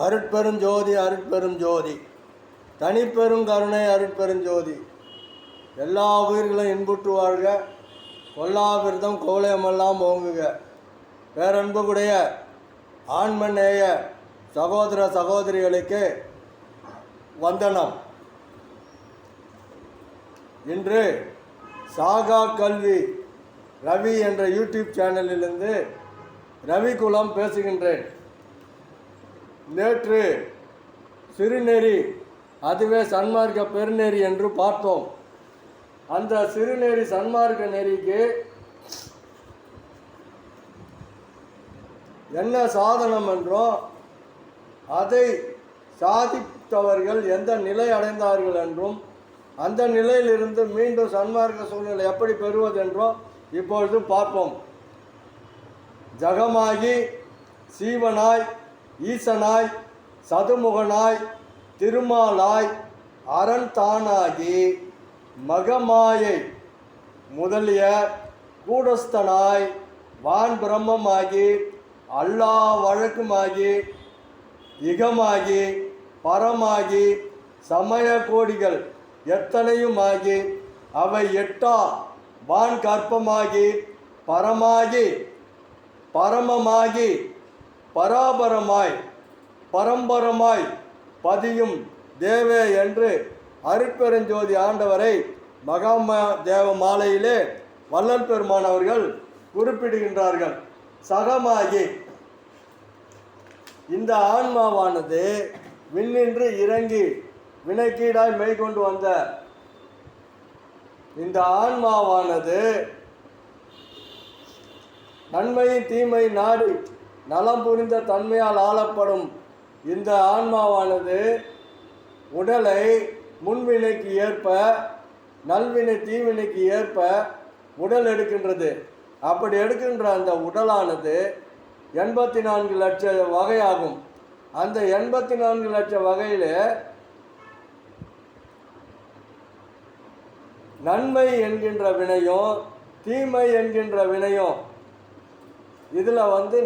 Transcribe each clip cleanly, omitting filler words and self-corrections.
அருட்பெரும் ஜோதி அருட்பெரும் ஜோதி தனிப்பெரும் கருணை அருட்பெரும் ஜோதி. எல்லா உயிர்களும் இன்புற்று வாழ்க, கொல்லா விரதம் கோலயமெல்லாம் ஓங்குக. பேரன்புடைய ஆண்மநேய சகோதர சகோதரிகளுக்கு வந்தனம். இன்று சாகா கல்வி ரவி என்ற யூடியூப் சேனலிலிருந்து ரவிகுலம் பேசுகின்றேன். நேற்று சிறுநெறி, அதுவே சன்மார்க்க பெருநெறி என்று பார்த்தோம். அந்த சிறுநெறி சன்மார்க்க நெறிக்கு என்ன சாதனம் என்றோ, அதை சாதித்தவர்கள் எந்த நிலை அடைந்தார்கள் என்றும், அந்த நிலையிலிருந்து மீண்டும் சன்மார்க்க சூழ்நிலை எப்படி பெறுவதென்றோ இப்பொழுது பார்ப்போம். ஜகமாகி சீவனாய் ஈசனாய் சதுமுகனாய் திருமாலாய் அரண் தானாகி மகமாயை முதலிய கூடஸ்தனாய் வான் பிரம்மமாகி அல்லா வழக்குமாகி இகமாகி பரமாகி சமய கோடிகள் எத்தனையுமாகி அவை எட்டா வான் கற்பமாகி பரமாகி பரமமாகி பராபரமாய் பரம்பரமாய் பதியும் தேவே என்று அருட்பெருஞ்சோதி ஆண்டவரை மகாம தேவ மாலையிலே வள்ளல் பெருமான் அவர்கள் குறிப்பிடுகின்றார்கள். சகமாகி இந்த ஆன்மாவானது விண்ணின்று இறங்கி வினைக்கீடாய் மெய்கொண்டு வந்த இந்த ஆன்மாவானது நன்மையின் தீமை நாடி நலம் புரிந்த தன்மையால் ஆளப்படும் இந்த ஆன்மாவானது உடலை முன்வினைக்கு ஏற்ப நல்வினை தீவினைக்கு ஏற்ப உடல் எடுக்கின்றது. அப்படி எடுக்கின்ற அந்த உடலானது 84 லட்ச வகையாகும். அந்த 84 லட்ச வகையில் நன்மை என்கின்ற வினையும் தீமை என்கின்ற வினையும், இதில்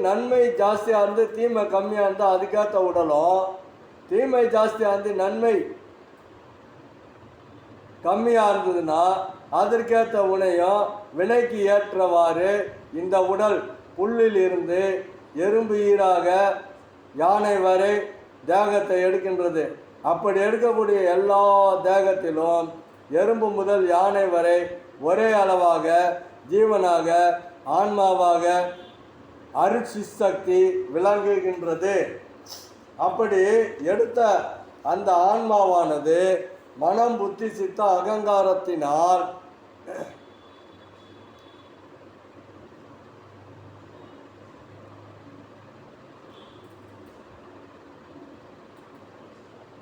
நன்மை ஜாஸ்தியாக இருந்து தீமை கம்மியாக இருந்தால் அதுக்கேற்ற உடலும், தீமை ஜாஸ்தியாக இருந்து நன்மை கம்மியாக இருந்ததுன்னா அதற்கேற்ற உணையும் வினைக்கு ஏற்றவாறு இந்த உடல் புல்லில் இருந்து எறும்பு ஈராக யானை வரை தேகத்தை எடுக்கின்றது. அப்படி எடுக்கக்கூடிய எல்லா தேகத்திலும் எறும்பு முதல் யானை வரை ஒரே அளவாக ஜீவனாக ஆன்மாவாக அருட்சிசக்தி விளங்குகின்றது. அப்படி எடுத்த அந்த ஆன்மாவானது மனம் புத்தி சித்த அகங்காரத்தினால்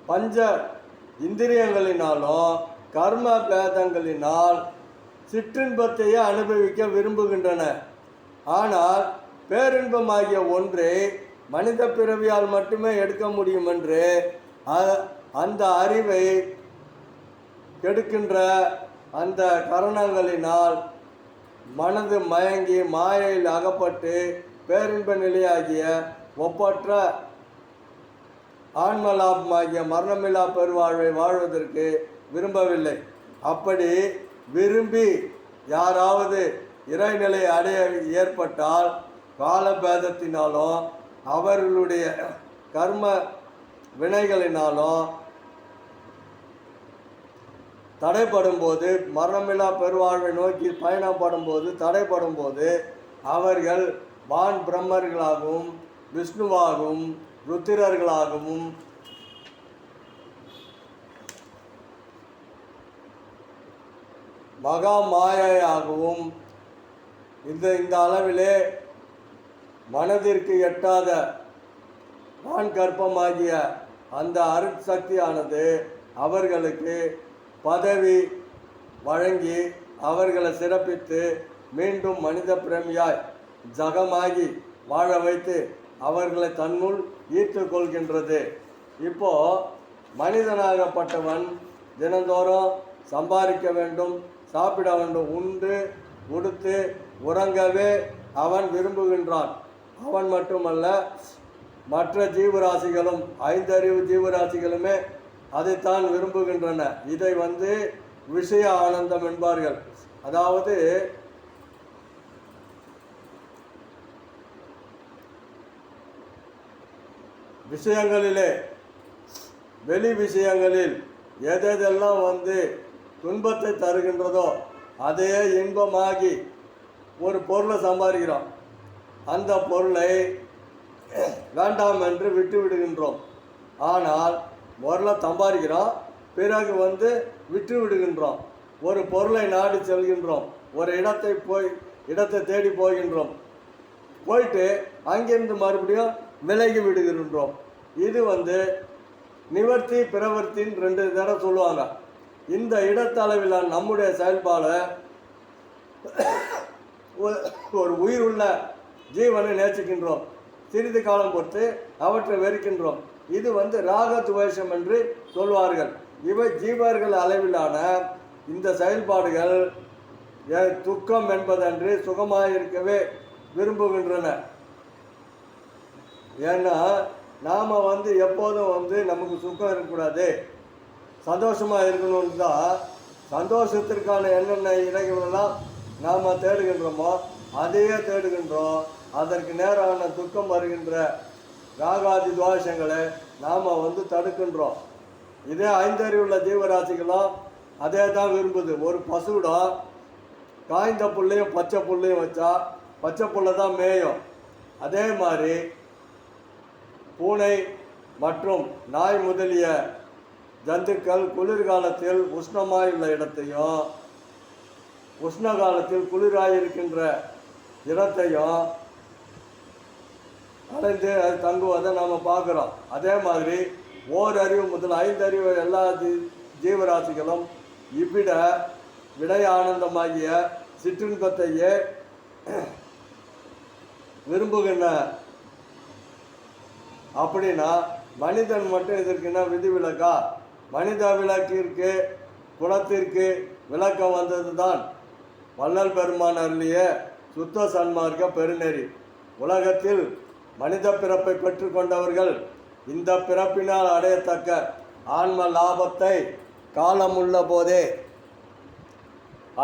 பஞ்ச இந்திரியங்களினாலும் கர்ம பேதங்களினால் சிற்றின்பத்தையே அனுபவிக்க விரும்புகின்றன. ஆனால் பேரின்பமாகிய ஒன்றை மனித பிறவியால் மட்டுமே எடுக்க முடியும் என்று அந்த அறிவை கெடுக்கின்ற அந்த கரணங்களினால் மனது மயங்கி மாயையில் அகப்பட்டு பேரின்ப நிலையாகிய ஒப்பற்ற ஆன்மலாபமாகிய மரணமில்லா பெருவாழ்வை வாழ்வதற்கு விரும்பவில்லை. அப்படி விரும்பி யாராவது இறைநிலை அடைய ஏற்பட்டால் காலபேதத்தினாலும் அவர்களுடைய கர்ம வினைகளினாலும் தடைப்படும் போது, மரணமில்லா பெருவாழ்வை நோக்கி பயணப்படும் போது தடைப்படும் போது அவர்கள் வான் பிரம்மர்களாகவும் விஷ்ணுவாகவும் ருத்திரர்களாகவும் மகா மாயையாகவும் இந்த அளவிலே மனதிற்கு எட்டாத வான் கற்பமாகிய அந்த அருட்சக்தியானது அவர்களுக்கு பதவி வழங்கி அவர்களை சிறப்பித்து மீண்டும் மனித பிரமியாய் ஜகமாகி வாழ வைத்து அவர்களை தன்னுள் ஈர்த்து கொள்கின்றது. இப்போ மனிதனாகப்பட்டவன் தினந்தோறும் சம்பாதிக்க வேண்டும், சாப்பிட வேண்டும், உண்டு உடுத்து உறங்கவே அவன் விரும்புகின்றான். அவன் மட்டுமல்ல, மற்ற ஜீவராசிகளும் ஐந்தறிவு ஜீவராசிகளுமே அதைத்தான் விரும்புகின்றன. இதை விஷய ஆனந்தம் என்பார்கள். அதாவது விஷயங்களிலே, வெளி விஷயங்களில் எதெல்லாம் துன்பத்தை தருகின்றதோ அதையே இன்பமாகி ஒரு பொருளை சம்பாதிக்கிறோம். அந்த பொருளை வேண்டாம் என்று விட்டு விடுகின்றோம். ஆனால் பொருளை சம்பாதிக்கிறோம், பிறகு விட்டு விடுகின்றோம். ஒரு பொருளை நாடி செல்கின்றோம், ஒரு இடத்தை தேடி போகின்றோம். போயிட்டு அங்கிருந்து மறுபடியும் விலகி விடுகின்றோம். இது நிவர்த்தி பிரவர்த்தின்னு 2 தடவை சொல்லுவாங்க. இந்த இடத்தளவிலான நம்முடைய செயல்பாடு ஒரு உயிர் உள்ள ஜீவனை நேசிக்கின்றோம், சிறிது காலம் பொறுத்து அவற்றை வெறுக்கின்றோம். இது ராக துவேஷம் என்று சொல்வார்கள். இவை ஜீவர்கள் அளவிலான இந்த செயல்பாடுகள் துக்கம் என்பதன்று சுகமாக இருக்கவே விரும்புகின்றன. ஏன்னா நாம் எப்போதும் நமக்கு சுகம் இருக்கக்கூடாது, சந்தோஷமாக இருக்கணும்னு தான் சந்தோஷத்திற்கான என்னென்ன இறைகளெல்லாம் நாம் தேடுகின்றோமோ அதையே தேடுகின்றோம். அதற்கு நேரான துக்கம் வருகின்ற ராகாதி துவாசங்களை நாம் தடுக்கின்றோம். இதே ஐந்தறிவுள்ள ஜீவராசிகளும் அதே தான் விரும்புது. ஒரு பசுவிடம் காய்ந்த புல்லையும் பச்சை புல்லையும் வச்சா பச்சை புல்லை தான் மேயும். அதே மாதிரி பூனை மற்றும் நாய் முதலிய ஜந்துக்கள் குளிர்காலத்தில் உஷ்ணமாயுள்ள இடத்தையும் உஷ்ண காலத்தில் குளிராயிருக்கின்ற இடத்தையும் அடைந்து அது தங்குவதை நாம் பார்க்குறோம். அதே மாதிரி ஓரறிவு முதல் 5 அறிவு எல்லா ஜீவராசிகளும் இவ்விட விடய ஆனந்தமாகிய சிற்றின்பத்தையே விரும்புகின்ற. அப்படின்னா மனிதன் மட்டும் இதற்குன்னா விதிவிலக்கா? மனித விலக்கிற்கு குணத்திற்கு விளக்கம் வந்தது தான் வள்ளல் பெருமான் அருளிய சுத்த சன்மார்க்க பெருநெறி. உலகத்தில் மனித பிறப்பை பெற்றுக்கொண்டவர்கள் இந்த பிறப்பினால் அடையத்தக்க ஆன்ம லாபத்தை காலமுள்ள போதே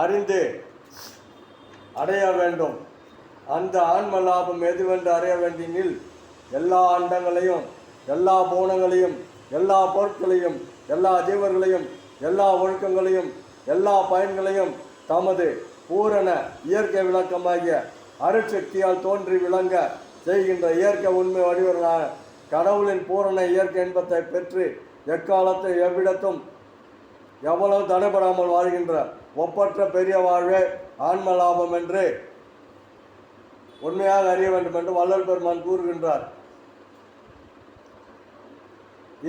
அறிந்து அடைய வேண்டும். அந்த ஆன்ம லாபம் எதுவென்று அறிய வேண்டினில் எல்லா அண்டங்களையும் எல்லா பூணங்களையும் எல்லா பொருட்களையும் எல்லா ஜீவர்களையும் எல்லா ஒழுக்கங்களையும் எல்லா பயன்களையும் தமது பூரண இயற்கை விளக்கமாகிய அருட்சக்தியால் தோன்றி விளங்க செய்கின்ற இயற்கை உண்மை வடிவர்களான கடவுளின் பூரண இயற்கை இன்பத்தை பெற்று எக்காலத்தை எவ்விடத்தும் எவ்வளவு தடைபடாமல் வாழ்கின்ற ஒப்பற்ற பெரிய வாழ்வே ஆன்ம லாபம் என்று உண்மையாக அறிய வேண்டும் என்று வள்ளல் பெருமான் கூறுகின்றார்.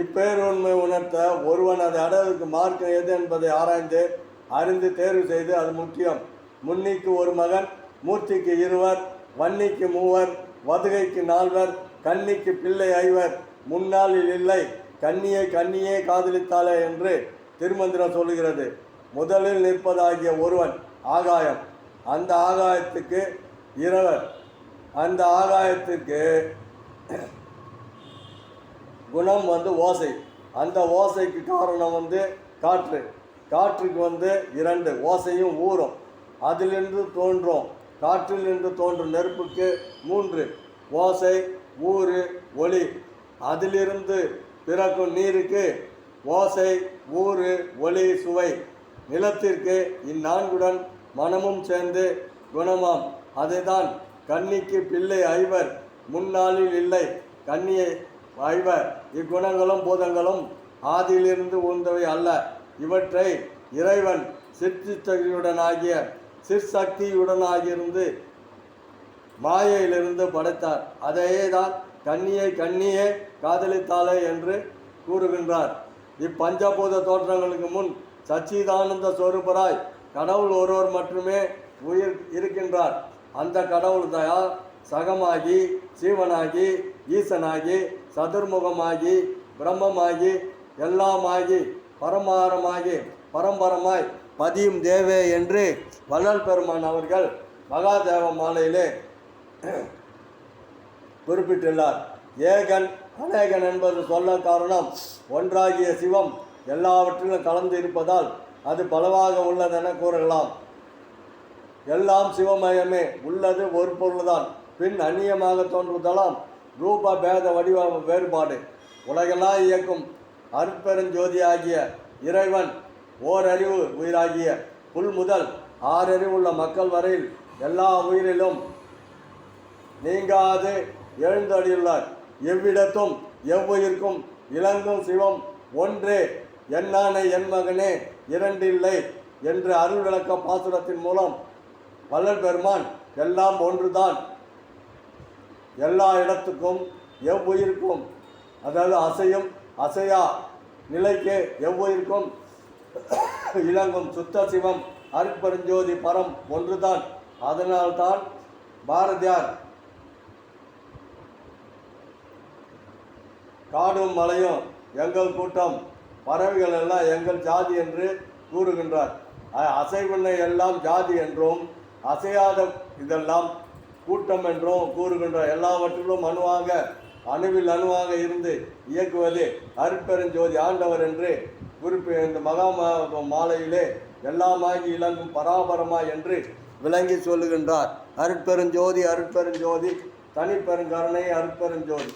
இப்பேருண்மை உணர்த்த ஒருவன் அதை அடைவதற்கு மார்க்கம் எது என்பதை ஆராய்ந்து அறிந்து தேர்வு செய்து அது முக்கியம். முன்னிக்கு ஒரு மகன், மூர்த்திக்கு 2வர், வன்னிக்கு 3வர், வதுகைக்கு 4வர், கன்னிக்கு பிள்ளை 5வர், முன்னாளில் இல்லை கன்னியே காதலித்தாளே என்று திருமந்திரம் சொல்லுகிறது. முதலில் நிற்பதாகிய ஒருவன் ஆகாயம், அந்த ஆகாயத்துக்கு 2வர், அந்த ஆகாயத்துக்கு குணம் ஓசை, அந்த ஓசைக்கு காரணம் காற்று, காற்றுக்கு 2 ஓசையும் ஊறும், அதிலிருந்து தோன்றும். காற்றிலிருந்து தோன்றும் நெருப்புக்கு 3 ஓசை ஊறு ஒளி, அதிலிருந்து பிறக்கும் நீருக்கு ஓசை ஊறு ஒளி சுவை, நிலத்திற்கு இந்நான்குடன் மனமும் சேர்ந்து குணமாம். அதைதான் கன்னிக்கு பிள்ளை 5வர், முன்னாளில் இல்லை கன்னியை 5வர். இக்குணங்களும் பூதங்களும் ஆதியிலிருந்து உந்தவை அல்ல. இவற்றை இறைவன் சிற்சக்தியுடனாகியிருந்து மாயையிலிருந்து படைத்தார். அதையே தான் கன்னியே காதலித்தாளே என்று கூறுகின்றார். இப்பஞ்சபூத தோற்றங்களுக்கு முன் சச்சிதானந்த சொரூபராய் கடவுள் ஒருவர் மட்டுமே உயிர் இருக்கின்றார். அந்த கடவுள் தயா சகமாகி சீவனாகி ஈசனாகி சதுர்முகமாகி பிரம்மமாகி எல்லாமாகி பரமாரமாகி பரம்பரமாய் பதியும் தேவே என்று வள்ளல் பெருமான் அவர்கள் மகாதேவ மாலையிலே குறிப்பிட்டுள்ளார். ஏகன் அநேகன் என்பது சொல்ல காரணம் ஒன்றாகிய சிவம் எல்லாவற்றிலும் கலந்து இருப்பதால் அது பலவாக உள்ளதென கூறலாம். எல்லாம் சிவமயமே, உள்ளது ஒரு பொருள்தான். பின் அந்நியமாக தோன்றுவதாலாம் ரூப பேத வடிவ வேறுபாடு. உலகெல்லாம் இயக்கும் அருட்பெருஞ்சோதியாகிய இறைவன் ஓரறிவு உயிராகிய புல் முதல் ஆறறிவுள்ள மக்கள் வரையில் எல்லா உயிரிலும் நீங்காது எழுந்தடியுள்ளார். எவ்விடத்தும் எவ்வுயிர்க்கும் இலங்கும் சிவம் ஒன்றே, என்னானே என் மகனே இரண்டில்லை என்று அருள் விளக்க பாசுரத்தின் மூலம் வள்ளல் பெருமான் எல்லாம் ஒன்றுதான், எல்லா இடத்துக்கும் எவ்வுயிர்க்கும், அதாவது அசையும் அசையா நிலைக்கு எவ்வுயிர்க்கும் இலங்கும் சுத்த சிவம் அருட்பெருஞ்சோதி பரம் ஒன்றுதான். அதனால்தான் பாரதியார் காடும் மலையும் எங்கள் கூட்டம், பறவைகள் எல்லாம் எங்கள் ஜாதி என்று கூறுகின்றார். அசைவினை எல்லாம் ஜாதி என்றும் அசையாத இதெல்லாம் கூட்டம் என்றும் கூறுகின்றார். எல்லாவற்றிலும் அணுவில் அணுவாக இருந்து இயக்குவது அருட்பெருஞ்சோதி ஆண்டவர் என்று இந்த மகா மாலையிலே எல்லாமாகி இலங்கும் பராபரமா என்று விளங்கி சொல்லுகின்றார். அருட்பெருஞ்சோதி அருட்பெருஞ்சோதி தனிப்பெருங்கருணை அருட்பெருஞ்சோதி.